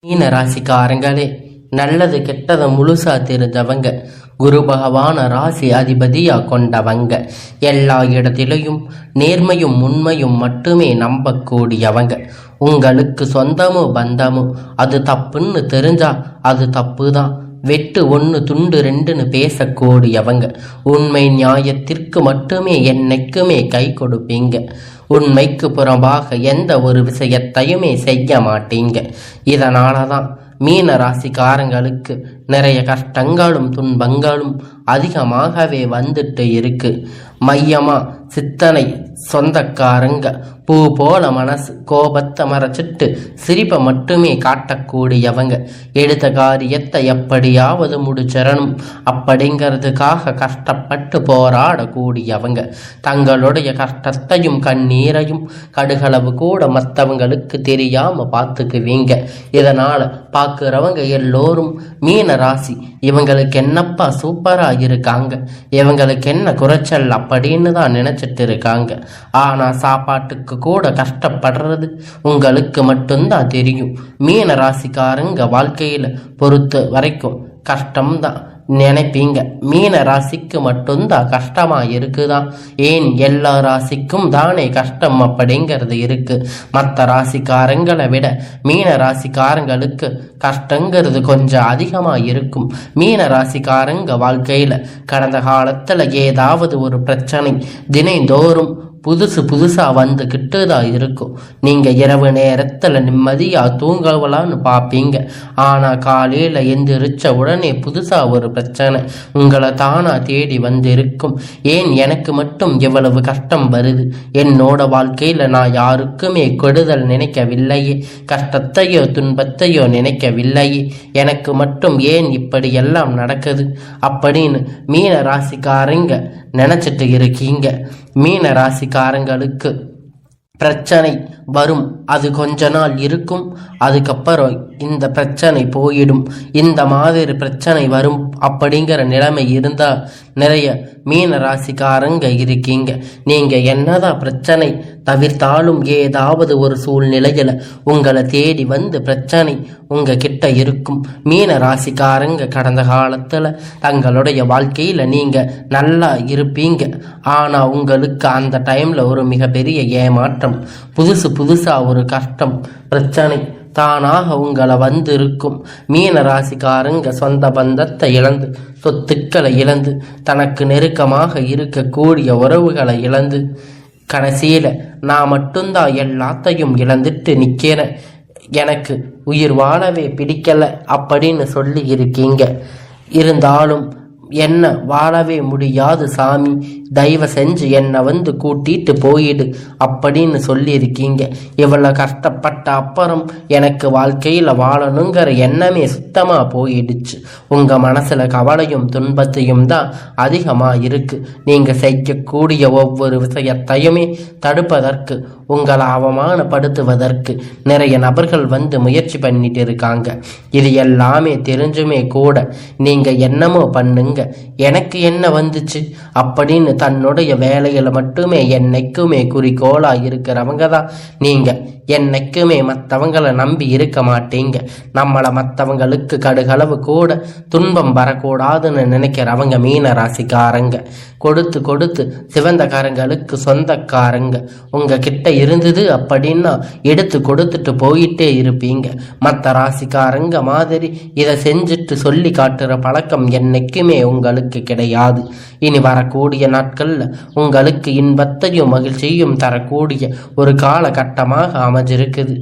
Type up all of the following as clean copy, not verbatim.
மீன ராசிக்காரங்களே, நல்லது கெட்டதை முழுசா தெரிஞ்சவங்க, குரு பகவான ராசி அதிபதியா கொண்டவங்க, எல்லா இடத்திலையும் நேர்மையும் உண்மையும் மட்டுமே நம்பக்கூடியவங்க. உங்களுக்கு சொந்தமோ பந்தமோ அது தப்புன்னு தெரிஞ்சா அது தப்பு தான். வெட்டு ஒன்று துண்டு ரெண்டுன்னு பேசக்கூடியவங்க. உண்மை நியாயத்திற்கு மட்டுமே என்னைக்குமே கை கொடுப்பீங்க. உண்மைக்கு புறம்பாக எந்த ஒரு விஷயத்தையுமே செய்ய மாட்டீங்க. இதனால தான் மீன ராசிக்காரங்களுக்கு நிறைய கஷ்டங்களும் துன்பங்களும் அதிகமாகவே வந்துட்டு இருக்கு. மையமா சித்தனை சொந்தக்காரங்க பூ போல மனசு, கோபத்தை மறைச்சிட்டு சிரிப்பை மட்டுமே காட்டக்கூடியவங்க. எடுத்த காரியத்தை எப்படியாவது முடிச்சிடணும் அப்படிங்கிறதுக்காக கஷ்டப்பட்டு போராடக்கூடியவங்க. தங்களுடைய கஷ்டத்தையும் கண்ணீரையும் கடுகளவு கூட மற்றவங்களுக்கு தெரியாம பார்த்துக்குவீங்க. இதனால பார்க்குறவங்க எல்லோரும் மீன ராசி இவங்களுக்கு என்னப்பா சூப்பரா இருக்காங்க, இவங்களுக்கு என்ன குறைச்சல் அப்படின்னு தான் நினைச்சிட்டு இருக்காங்க. ஆனா சாப்பாட்டுக்கு கூட கஷ்டப்படுறது உங்களுக்கு மட்டும்தான் தெரியும். மீன ராசிக்காரங்க வாழ்க்கையில பொறுத்த வரைக்கும் கஷ்டம்தான் நினைப்பீங்க. மீன ராசிக்கு மட்டும்தான் கஷ்டமா இருக்குதான்? ஏன் எல்லா ராசிக்கும் தானே கஷ்டம் அப்படிங்கிறது இருக்கு. மற்ற ராசிக்காரங்களை விட மீன ராசிக்காரங்களுக்கு கஷ்டங்கிறது கொஞ்சம் அதிகமா இருக்கும். மீன ராசிக்காரங்க வாழ்க்கையில கடந்த காலத்துல ஏதாவது ஒரு பிரச்சனை தினைந்தோறும் புதுசா வந்துக்கிட்டு தான் இருக்கும். நீங்க இரவு நேரத்துல நிம்மதியா தூங்கலான்னு பார்ப்பீங்க. ஆனா காலையில எந்திரிச்ச உடனே புதுசா ஒரு பிரச்சனை உங்களை தானா தேடி வந்திருக்கும். ஏன் எனக்கு மட்டும் எவ்வளவு கஷ்டம் வருது? என்னோட வாழ்க்கையில நான் யாருக்குமே கெடுதல் நினைக்கவில்லையே, கஷ்டத்தையோ துன்பத்தையோ நினைக்கவில்லையே, எனக்கு மட்டும் ஏன் இப்படி எல்லாம் நடக்குது அப்படின்னு மீன ராசிக்காரங்க நினைச்சிட்டு இருக்கீங்க. மீன ராசிக்காரங்களுக்கு பிரச்சனை வரும், அது கொஞ்ச நாள் இருக்கும், அதுக்கப்புறம் இந்த பிரச்சனை போயிடும். இந்த மாதிரி பிரச்சனை வரும் அப்படிங்கிற நிலைமை இருந்தால் நிறைய மீன ராசிக்காரங்க இருக்கீங்க. நீங்க என்னதான் பிரச்சனை தவிர்த்தாலும் ஏதாவது ஒரு சூழ்நிலையில உங்களை தேடி வந்து பிரச்சனை உங்க கிட்ட இருக்கும். மீன ராசிக்காரங்க கடந்த காலத்துல தங்களுடைய வாழ்க்கையில நீங்க நல்லா இருப்பீங்க. ஆனா உங்களுக்கு அந்த டைம்ல ஒரு மிகப்பெரிய ஏமாற்றம், புதுசா ஒரு கஷ்டம் பிரச்சனை தானாக உங்களை வந்திருக்கும். மீன ராசிக்காரங்க சொந்த பந்தத்தை இழந்து, சொத்துக்களை இழந்து, தனக்கு நெருக்கமாக இருக்கக்கூடிய உறவுகளை இழந்து, கடைசியில நான் மட்டும்தான் எல்லாத்தையும் இழந்துட்டு நிக்கிறேன், எனக்கு உயிர் வாழவே பிடிக்கல அப்படின்னு சொல்லி இருக்கீங்க. இருந்தாலும் என்ன வாழவே முடியாது சாமி, தயவு செஞ்சு என்னை வந்து கூட்டிட்டு போயிடு அப்படின்னு சொல்லி இருக்கீங்க. இவ்வளோ கஷ்டப்பட்ட அப்புறம் எனக்கு வாழ்க்கையில் வாழணுங்கிற எண்ணமே சுத்தமா போயிடுச்சு. உங்க மனசுல கவலையும் துன்பத்தையும் தான் அதிகமா இருக்கு. நீங்க செய்யக்கூடிய ஒவ்வொரு விஷயத்தையுமே தடுப்பதற்கு, உங்களை அவமானப்படுத்துவதற்கு நிறைய நபர்கள் வந்து முயற்சி பண்ணிட்டு இருக்காங்க. இது எல்லாமே தெரிஞ்சுமே கூட நீங்க என்னமோ பண்ணுங்க, எனக்கு என்ன வந்துச்சு அப்படின்னு தன்னுடைய வேலையில மட்டுமே என்னைக்குமே குறிக்கோளா இருக்கிறவங்க தான் நீங்க. என்னைக்குமே மற்றவங்களை நம்பி இருக்க மாட்டீங்க. நம்மளை மற்றவங்களுக்கு கடுகளவு கூட துன்பம் வரக்கூடாதுன்னு நினைக்கிறவங்க மீன ராசிக்காரங்க. கொடுத்து சிவந்தக்காரங்களுக்கு சொந்தக்காரங்க. உங்க கிட்ட இருந்தது அப்படின்னா எடுத்து கொடுத்துட்டு போயிட்டே இருப்பீங்க. மற்ற ராசிக்காரங்க மாதிரி இதை செஞ்சுட்டு சொல்லி காட்டுற பழக்கம் என்னைக்குமே உங்களுக்கு கிடையாது. இனி வரக்கூடிய நாட்கள்ல உங்களுக்கு இன்பத்தையும் மகிழ்ச்சியும் தரக்கூடிய ஒரு காலகட்டமாக அமைஞ்சிருக்குது.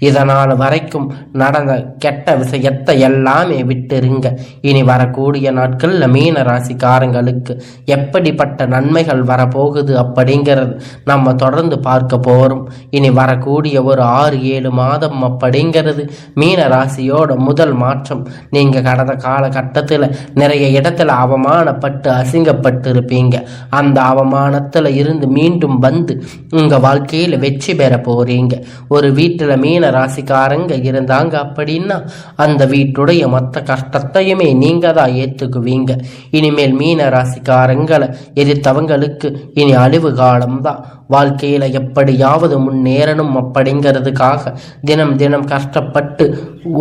இதனால் வரைக்கும் நடந்த கெட்ட விஷயத்தை எல்லாமே விட்டுருங்க. இனி வரக்கூடிய நாட்கள்ல மீன ராசிக்காரங்களுக்கு எப்படிப்பட்ட நன்மைகள் வரப்போகுது அப்படிங்கிறது நம்ம தொடர்ந்து பார்க்க போறோம். இனி வரக்கூடிய ஒரு 6-7 மாதம் அப்படிங்கிறது மீன ராசியோட முதல் மாற்றம். நீங்க கடந்த காலகட்டத்தில் நிறைய இடத்துல அவமானப்பட்டு அசிங்கப்பட்டு இருப்பீங்க. அந்த அவமானத்துல இருந்து மீண்டும் வந்து உங்க வாழ்க்கையில வெற்றி பெற போறீங்க. ஒரு வீட்டுல மீன ராசிக்காரங்க இருந்தாங்க அப்படின்னா அந்த வீட்டுடைய மொத்த கஷ்டத்தையுமே நீங்க தான் ஏத்துக்குவீங்க. இனிமேல் மீன ராசிக்காரங்களை எதிர்த்தவங்களுக்கு இனி அழிவு காலம்தான். வாழ்க்கையில எப்படியாவது முன்னேறணும் அப்படிங்கிறதுக்காக தினம் தினம் கஷ்டப்பட்டு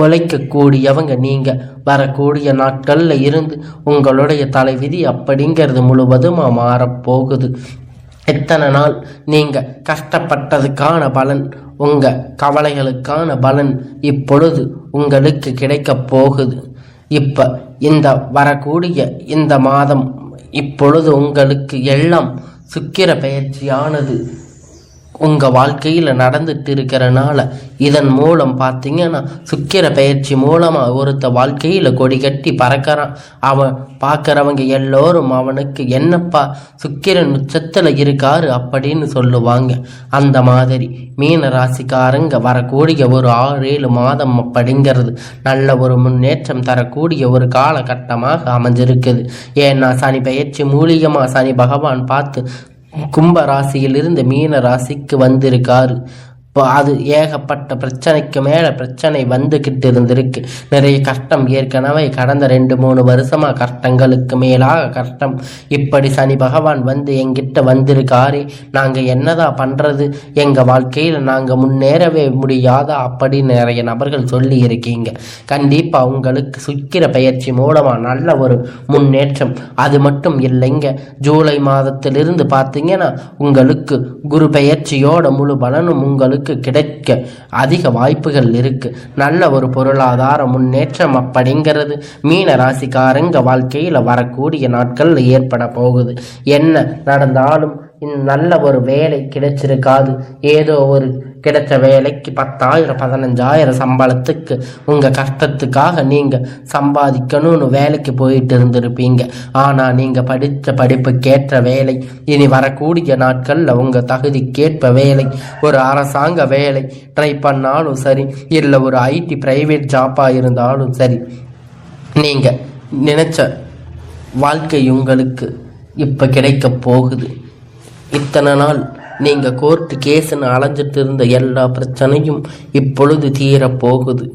உழைக்கக்கூடியவங்க நீங்க. வரக்கூடிய நாட்கள்ல இருந்து உங்களுடைய தலைவிதி அப்படிங்கிறது முழுவதுமா மாறப்போகுது. எத்தனை நாள் நீங்க கஷ்டப்பட்டதுக்கான பலன், உங்க கவலைகளுக்கான பலன் இப்பொழுது உங்களுக்கு கிடைக்க போகுது. இப்ப இந்த வரக்கூடிய இந்த மாதம் இப்பொழுது உங்களுக்கு எல்லாம் சுக்கிர பயிற்சியானது உங்கள் வாழ்க்கையில் நடந்துட்டு இருக்கிறனால இதன் மூலம் பார்த்தீங்கன்னா சுக்கிர பயிற்சி மூலமாக ஒருத்த வாழ்க்கையில் கொடி கட்டி பறக்கிறான். அவன் பார்க்குறவங்க எல்லோரும் அவனுக்கு என்னப்பா சுக்கிரன் உச்சத்தில் இருக்காரு அப்படின்னு சொல்லுவாங்க. அந்த மாதிரி மீன ராசிக்காரங்க வரக்கூடிய ஒரு 6-7 மாதம் அப்படிங்கிறது நல்ல ஒரு முன்னேற்றம் தரக்கூடிய ஒரு காலகட்டமாக அமைஞ்சிருக்குது. ஏன்னா சனி பயிற்சி மூலியமாக சனி பகவான் பார்த்து கும்ப ராசியிலிருந்து மீன ராசிக்கு வந்திருக்காரு. இப்போ அது ஏகப்பட்ட பிரச்சனைக்கு மேலே பிரச்சனை வந்துக்கிட்டு இருந்திருக்கு. நிறைய கஷ்டம் ஏற்கனவே கடந்த 2-3 வருஷமாக கஷ்டங்களுக்கு மேலாக கஷ்டம். இப்படி சனி பகவான் வந்து எங்கிட்ட வந்திருக்காரு, நாங்கள் என்னதான் பண்ணுறது, எங்கள் வாழ்க்கையில் நாங்கள் முன்னேறவே முடியாதா அப்படின்னு நிறைய நபர்கள் சொல்லி இருக்கீங்க. கண்டிப்பாக உங்களுக்கு சுக்கிர பயிற்சி மூலமாக நல்ல ஒரு முன்னேற்றம். அது மட்டும் இல்லைங்க, ஜூலை மாதத்திலிருந்து பார்த்தீங்கன்னா உங்களுக்கு குரு பயிற்சியோட முழு பலனும் உங்களுக்கு கிடைக்க அதிக வாய்ப்புகள் இருக்கு. நல்ல ஒரு பொருளாதார முன்னேற்றம் அப்படிங்கிறது மீன ராசிக்காரங்க வாழ்க்கையில் வரக்கூடிய நாட்கள்ல ஏற்பட போகுது. என்ன நடந்தாலும் நல்ல ஒரு வேலை கிடைச்சிருக்காது. ஏதோ ஒரு கிடைச்ச வேலைக்கு 10,000 15,000 சம்பளத்துக்கு உங்கள் கஷ்டத்துக்காக நீங்கள் சம்பாதிக்கணும்னு வேலைக்கு போயிட்டு இருந்திருப்பீங்க. ஆனால் நீங்கள் படித்த படிப்புக்கேற்ற வேலை, இனி வரக்கூடிய நாட்களில் உங்கள் தகுதிக்கேற்ப வேலை, ஒரு அரசாங்க வேலை ட்ரை பண்ணாலும் சரி, இல்லை ஒரு ஐடி பிரைவேட் ஜாப்பாக இருந்தாலும் சரி, நீங்கள் நினச்ச வாழ்க்கை உங்களுக்கு இப்போ கிடைக்க போகுது. இத்தனை நாள் நீங்கள் கோர்ட்டு கேஸுன்னு அலைஞ்சிட்டு இருந்த எல்லா பிரச்சனையும் இப்பொழுது தீரப்போகுது.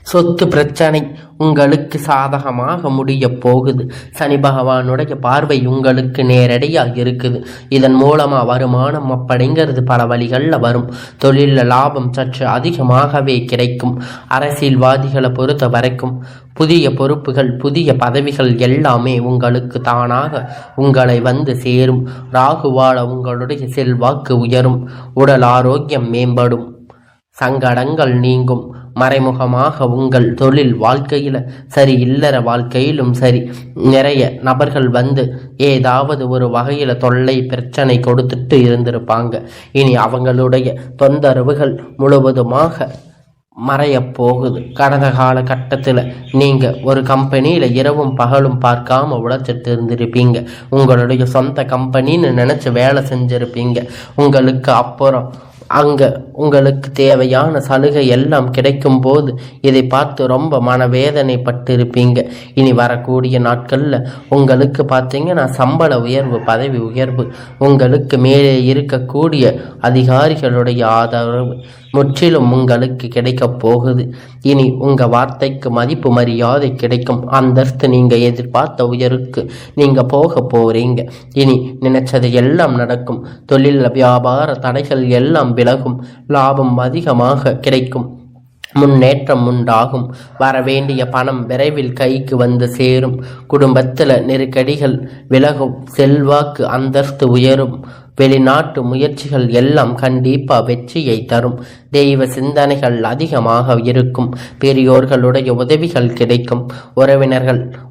சொத்து பிரச்சனை உங்களுக்கு சாதகமாக முடிய போகுது. சனி பகவானுடைய பார்வை உங்களுக்கு நேரடியாக இருக்குது. இதன் மூலமாக வருமானம் அப்படிங்கிறது பல வழிகளில் வரும். தொழிலில் லாபம் சற்று அதிகமாகவே கிடைக்கும். அரசியல்வாதிகளை பொறுத்த வரைக்கும் புதிய பொறுப்புகள், புதிய பதவிகள் எல்லாமே உங்களுக்கு தானாக உங்களை வந்து சேரும். ராகுவால உங்களுடைய செல்வாக்கு உயரும். உடல் ஆரோக்கியம் மேம்படும். சங்கடங்கள் நீங்கும். மறைமுகமாக உங்கள் தொழில் வாழ்க்கையில் சரி, இல்லற வாழ்க்கையிலும் சரி, நிறைய நபர்கள் வந்து ஏதாவது ஒரு வகையில் தொல்லை பிரச்சனை கொடுத்துட்டு இருந்திருப்பாங்க. இனி அவங்களுடைய தொந்தரவுகள் முழுவதுமாக மறைய போகுது. கடந்த காலகட்டத்தில் நீங்கள் ஒரு கம்பெனியில் இரவும் பகலும் பார்க்காம உழைச்சிட்டு இருந்திருப்பீங்க. உங்களுடைய சொந்த கம்பெனின்னு நினச்சி வேலை செஞ்சுருப்பீங்க. உங்களுக்கு அப்புறம் அங்கே உங்களுக்கு தேவையான சலுகை எல்லாம் கிடைக்கும் போது இதை பார்த்து ரொம்ப மனவேதனைப்பட்டு இருப்பீங்க. இனி வரக்கூடிய நாட்களில் உங்களுக்கு பார்த்தீங்கன்னா சம்பள உயர்வு, பதவி உயர்வு, உங்களுக்கு மேலே இருக்கக்கூடிய அதிகாரிகளுடைய ஆதரவு முற்றிலும் உங்களுக்கு கிடைக்க போகுது. இனி உங்கள் வார்த்தைக்கு மதிப்பு மரியாதை கிடைக்கும். அந்தஸ்து நீங்கள் எதிர்பார்த்த உயருக்கு நீங்கள் போக போகிறீங்க. இனி நினைச்சது எல்லாம் நடக்கும். தொழில் வியாபார தடைகள் எல்லாம் விலகும். லாபம் அதிகமாக கிடைக்கும். முன்னேற்றம் உண்டாகும். வரவேண்டிய பணம் விரைவில் கைக்கு வந்து சேரும். குடும்பத்தில் நெருக்கடிகள் விலகும். செல்வாக்கு அந்தஸ்து உயரும். வெளிநாட்டு முயற்சிகள் எல்லாம் கண்டிப்பாக வெற்றியை தரும். தெய்வ சிந்தனைகள் அதிகமாக இருக்கும். பெரியோர்களுடைய உதவிகள் கிடைக்கும்.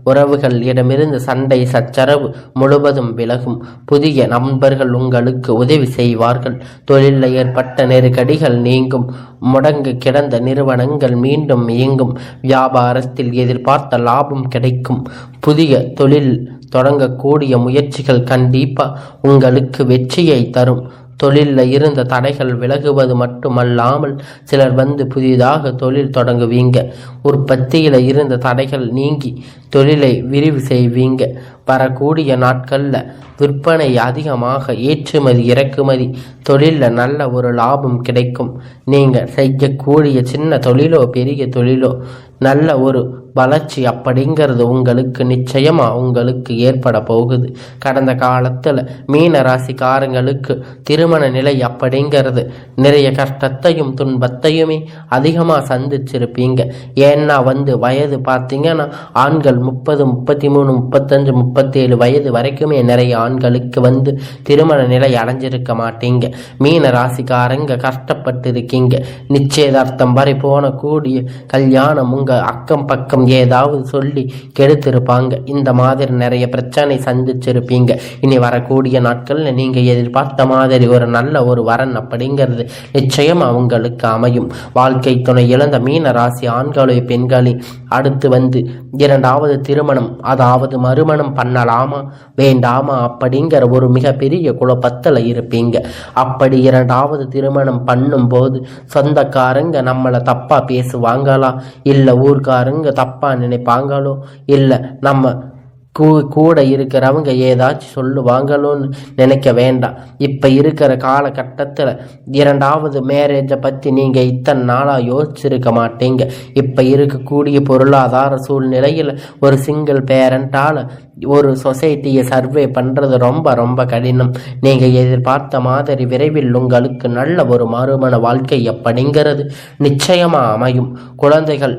உறவுகள் இடமிருந்து சண்டை சச்சரவு முழுவதும் விலகும். புதிய நண்பர்கள் உங்களுக்கு உதவி செய்வார்கள். தொழிலில் ஏற்பட்ட நெருக்கடிகள் நீங்கும். முடங்கு கிடந்த நிறுவனங்கள் மீண்டும் இயங்கும். வியாபாரத்தில் எதிர்பார்த்த லாபம் கிடைக்கும். புதிய தொழில் தொடங்கக்கூடிய முயற்சிகள் கண்டிப்பாக உங்களுக்கு வெற்றியை தரும். தொழிலில் இருந்த தடைகள் விலகுவது மட்டுமல்லாமல் சிலர் வந்து புதிதாக தொழில் தொடங்குவீங்க. உற்பத்தியில் இருந்த தடைகள் நீங்கி தொழிலை விரிவு செய்வீங்க. வரக்கூடிய நாட்களில் விற்பனை அதிகமாக, ஏற்றுமதி இறக்குமதி தொழிலில் நல்ல ஒரு லாபம் கிடைக்கும். நீங்கள் செய்யக்கூடிய சின்ன தொழிலோ பெரிய தொழிலோ நல்ல ஒரு வளர்ச்சி அப்படிங்கிறது உங்களுக்கு நிச்சயமாக உங்களுக்கு ஏற்பட போகுது. கடந்த காலத்தில் மீன ராசிக்காரங்களுக்கு திருமண நிலை அப்படிங்கிறது நிறைய கஷ்டத்தையும் துன்பத்தையுமே அதிகமாக சந்திச்சிருப்பீங்க. ஏன்னா வயது பார்த்தீங்கன்னா ஆண்கள் 30, 33, 35, 37 வயது வரைக்குமே நிறைய ஆண்களுக்கு திருமண நிலை அடைஞ்சிருக்க மாட்டீங்க. மீன ராசிக்காரங்க கஷ்டப்பட்டு இருக்கீங்க. நிச்சயதார்த்தம் வரை போன கூடிய கல்யாணம் உங்க அக்கம் பக்கம் ஏதாவது சொல்லி கெடுத்திருப்பாங்க. இந்த மாதிரி நிறைய பிரச்சனை சந்திச்சிருப்பீங்க. இனி வரக்கூடிய நாட்கள்ல நீங்க எதிர்பார்த்த மாதிரி ஒரு நல்ல ஒரு வரன் அப்படிங்கிறது நிச்சயம் அவங்களுக்கு அமையும். வாழ்க்கை துணை இழந்த மீன ராசி ஆண்களோ பெண்களே அடுத்து இரண்டாவது திருமணம், அதாவது மறுமணம் பண்ணலாமா வேண்டாமா அப்படிங்கிற ஒரு மிகப்பெரிய குழப்பத்தில் இருப்பீங்க. அப்படி இரண்டாவது திருமணம் பண்ணும் போது சொந்தக்காரங்க நம்மளை தப்பா பேசுவாங்களா, இல்லை ஊர்க்காரங்க தப்பா நினைப்பாங்களோ, இல்லை நம்ம கூட இருக்கிறவங்க ஏதாச்சும் சொல்லுவாங்களோன்னு நினைக்க வேண்டாம். இப்போ இருக்கிற காலகட்டத்தில் இரண்டாவது மேரேஜை பற்றி நீங்கள் இத்தனை நாளாக யோசிச்சிருக்க மாட்டீங்க. இப்போ இருக்கக்கூடிய பொருளாதார சூழ்நிலையில் ஒரு சிங்கிள் பேரண்டால் ஒரு சொசைட்டியை சர்வே பண்ணுறது ரொம்ப ரொம்ப கடினம். நீங்கள் எதிர்பார்த்த மாதிரி விரைவில் உங்களுக்கு நல்ல ஒரு மறுமண வாழ்க்கை அப்படிங்கிறது நிச்சயமாக அமையும். குழந்தைகள்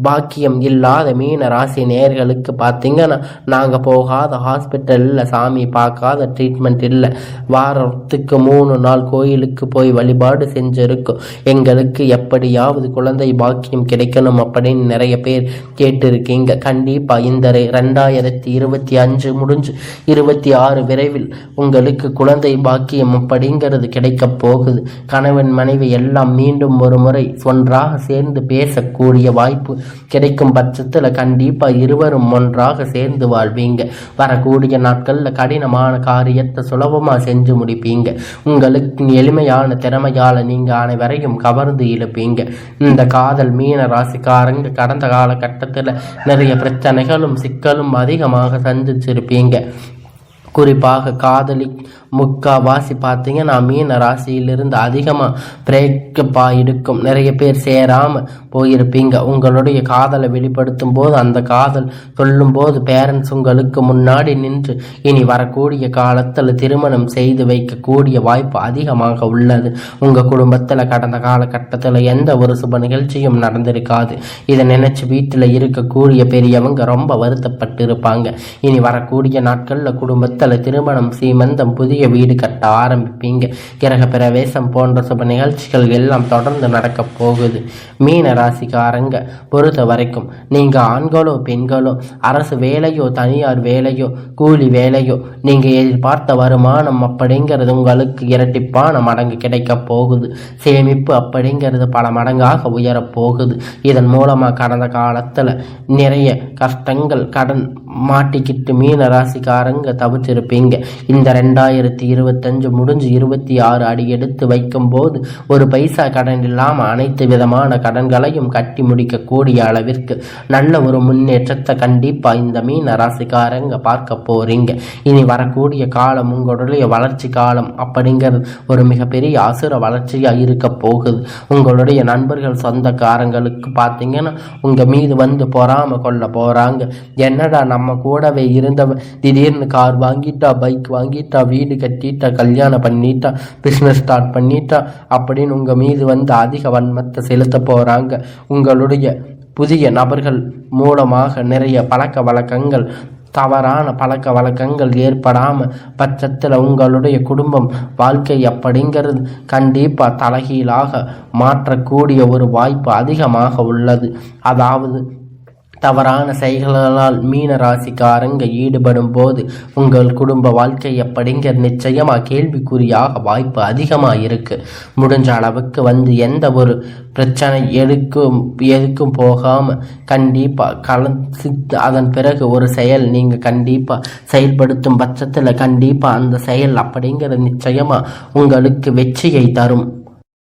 பாக்கியம் இல்லாத மீன ராசி நேயர்களுக்கு பார்த்தீங்கன்னா நாங்கள் போகாத ஹாஸ்பிட்டல் இல்லை, சாமி பார்க்காத ட்ரீட்மெண்ட் இல்லை, வாரத்துக்கு 3 நாள் கோயிலுக்கு போய் வழிபாடு செஞ்சுருக்கோம், எங்களுக்கு எப்படியாவது குழந்தை பாக்கியம் கிடைக்கணும் அப்படின்னு நிறைய பேர் கேட்டிருக்கீங்க. கண்டிப்பாக இந்த 2025 முடிஞ்சு 26 விரைவில் உங்களுக்கு குழந்தை பாக்கியம் அப்படிங்கிறது கிடைக்க போகுது. கணவன் மனைவி எல்லாம் மீண்டும் ஒரு முறை ஒன்றாக சேர்ந்து பேசக்கூடிய வாய்ப்பு கிடைக்கும் பட்சத்தில் கண்டிப்பாக இருவரும் ஒன்றாக சேர்ந்து வாழ்வீங்க. வரக்கூடிய நாட்களில் கடினமான காரியத்தை சுலபமாக செஞ்சு முடிப்பீங்க. உங்களுக்கு எளிமையான திறமையால் நீங்கள் அனைவரையும் கவர்ந்து இழுப்பீங்க. இந்த காதல் மீன ராசிக்காரங்க கடந்த காலகட்டத்தில் நிறைய பிரச்சனைகளும் சிக்கலும் அதிகமாக சந்திச்சிருப்பீங்க. குறிப்பாக காதலி முக்காவாசி பார்த்தீங்கன்னா மீன ராசியிலிருந்து அதிகமாக பிரேக்கப் ஆகிருக்கும். நிறைய பேர் சேராமல் போயிருப்பீங்க. உங்களுடைய காதலை வெளிப்படுத்தும் போது அந்த காதல் சொல்லும்போது பேரண்ட்ஸ் உங்களுக்கு முன்னாடி நின்று இனி வரக்கூடிய காலத்தில் திருமணம் செய்து வைக்கக்கூடிய வாய்ப்பு அதிகமாக உள்ளது. உங்கள் குடும்பத்தில் கடந்த காலகட்டத்தில் எந்த ஒரு சுப நிகழ்ச்சியும் நடந்திருக்காது. இதை நினைச்சு வீட்டில் இருக்கக்கூடிய பெரியவங்க ரொம்ப வருத்தப்பட்டு இருப்பாங்க. இனி வரக்கூடிய நாட்களில் குடும்பத்தில் திருமணம், சீமந்தம், புதிய வீடு கட்ட ஆரம்பிப்பீங்க. கிரக பிரவேசம் போன்ற சுப நிகழ்ச்சிகள் எல்லாம் தொடர்ந்து நடக்க போகுது. மீன ராசிக்காரங்க பொறுத்த வரைக்கும் நீங்க ஆண்களோ பெண்களோ, அரசு வேலையோ தனியார் வேலையோ கூலி வேலையோ, நீங்க எதிர்பார்த்த வருமானம் அப்படிங்கிறது உங்களுக்கு இரட்டிப்பான மடங்கு கிடைக்க போகுது. சேமிப்பு அப்படிங்கிறது பல மடங்காக உயரப் போகுது. இதன் மூலமா கடந்த காலத்துல நிறைய கஷ்டங்கள் கடன் மாட்டிக்கிட்டு மீன ராசிக்காரங்க தவிச்சிருப்பீங்க. இந்த 2025 முடிஞ்சு 26 அடி எடுத்து வைக்கும் போது ஒரு பைசா கடன் இல்லாமல் அனைத்து விதமான கடன்களையும் கட்டி முடிக்கக்கூடிய அளவிற்கு நல்ல ஒரு முன்னேற்றத்தை கண்டிப்பா இந்த மீன ராசிக்காரங்க பார்க்க போறீங்க. இனி வரக்கூடிய காலம் உங்களுடைய வளர்ச்சி காலம் அப்படிங்கிறது ஒரு மிகப்பெரிய அசுர வளர்ச்சியா இருக்க போகுது. உங்களுடைய நண்பர்கள் சொந்தக்காரங்களுக்கு பார்த்தீங்கன்னா உங்க மீது பொறாம கொள்ள போறாங்க. என்னடா நம்ம கூடவே இருந்தவன் திடீர்னு கார் வாங்கிட்டா, பைக் வாங்கிட்டா, வீடு கட்டிட்டா, கல்யாணம் பண்ணிட்டா, பிஸ்னஸ் ஸ்டார்ட் பண்ணிட்டா அப்படின்னு உங்க மீது அதிக வன்மத்தை செலுத்த போறாங்க. உங்களுடைய புதிய நபர்கள் மூலமாக நிறைய பழக்க வழக்கங்கள், தவறான பழக்க வழக்கங்கள் ஏற்படாமல் பட்சத்தில் உங்களுடைய குடும்பம் வாழ்க்கை அப்படிங்கிறது கண்டிப்பாக தலைகீழாக மாற்றக்கூடிய ஒரு வாய்ப்பு அதிகமாக உள்ளது. அதாவது தவறான செயல்களால் மீன ராசிக்காரங்க ஈடுபடும் போது உங்கள் குடும்ப வாழ்க்கை அப்படிங்கிற நிச்சயமாக கேள்விக்குறியாக வாய்ப்பு அதிகமாக இருக்கு. முடிஞ்ச அளவுக்கு எந்த ஒரு பிரச்சனை எதுக்கும் போகாமல் கண்டிப்பாக கலந்து அதன் பிறகு ஒரு செயல் நீங்கள் கண்டிப்பாக செயல்படுத்தும் பட்சத்தில் கண்டிப்பாக அந்த செயல் அப்படிங்கிற நிச்சயமாக உங்களுக்கு வெற்றியை தரும்.